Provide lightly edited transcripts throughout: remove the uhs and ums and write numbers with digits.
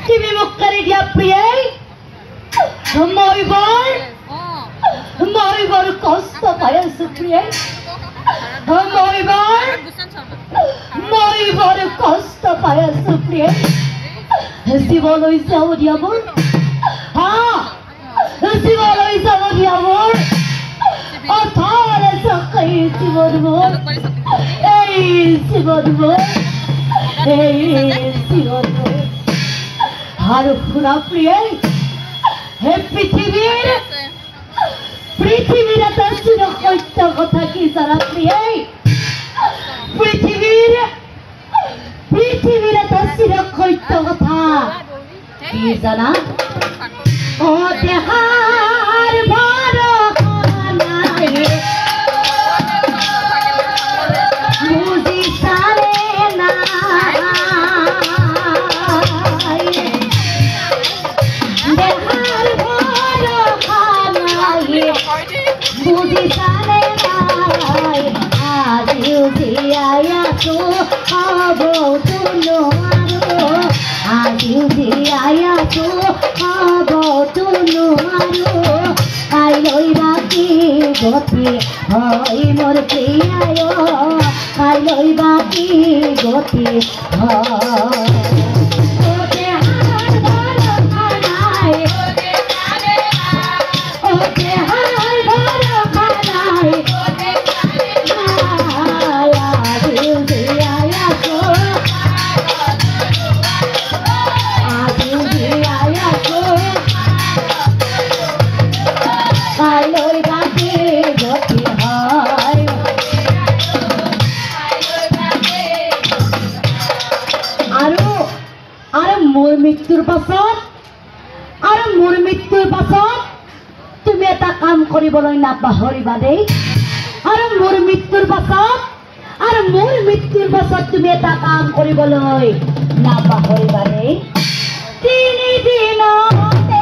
তুমি মোক কৰি দিয়া প্ৰিয়াই মই বৰ কষ্ট পাই আছো প্ৰিয়াই মই বৰ কষ্ট পাই আছো প্ৰিয়াই জীৱলৈ যাব দিয়া মোৰ জীৱলৈ যাব দিয়া মোৰ অথাৰ চাকাই জীৱন মোৰ এই জীৱন মোৰ আৰু শুনা প্ৰিয়াই হে পৃথিৱীৰ এটা চিৰ সত্য কথা কি জানা প্ৰিয়াই পৃথিৱীৰ এটা চিৰ সত্য কথা কি জানা অ দেহাৰ ভৰসা নাই বুজিছানে নাই দেহাৰ ভৰসা নাই বুজিছানে নাই আজিও জীয়াই আছো হ'বতো নোৱাৰো আজিও জীয়াই আছো হ'বতো নোৱাৰো কাইলৈ বাকী গতি হয় মোৰ প্ৰিয়ায় কাইলৈ বাকী গতি হয় মৃত্যুৰ পাছত তুমি এটা কাম কৰিবলৈ নাপাহৰিবা দেই আৰু মোৰ মৃত্যুৰ পাছত তুমি এটা কাম কৰিবলৈ নাপাহৰিবা দেই 3 দিনতে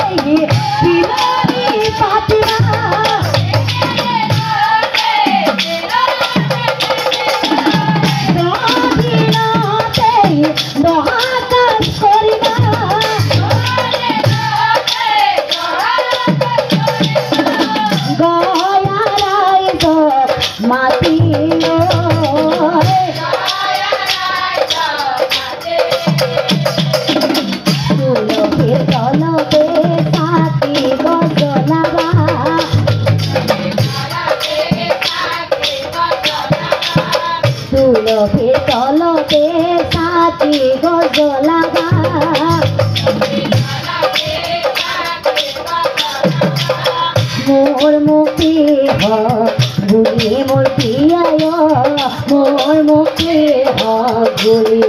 বিলনি পাতিবা তলতে সাথী গজলাবা মোৰ মুখে গুলি মোৰ প্ৰিয়ায় মোৰ মুখে গুলি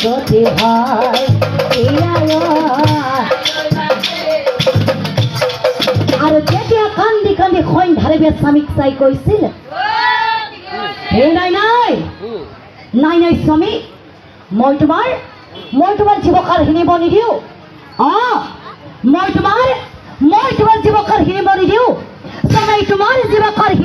গতি হয় আৰু যেতিয়া কান্দি কান্দি সন্ধ্যাৰে স্বামীক চাই কৈছিল হে নাই নাই নাই নাই স্বামী মই তোমাৰ জীৱকাৰ হিনিব নিদিওঁ মই তোমাৰ জীৱকাৰ হিনিব নিদিওঁ স্বামী তোমাৰ জীৱকাৰ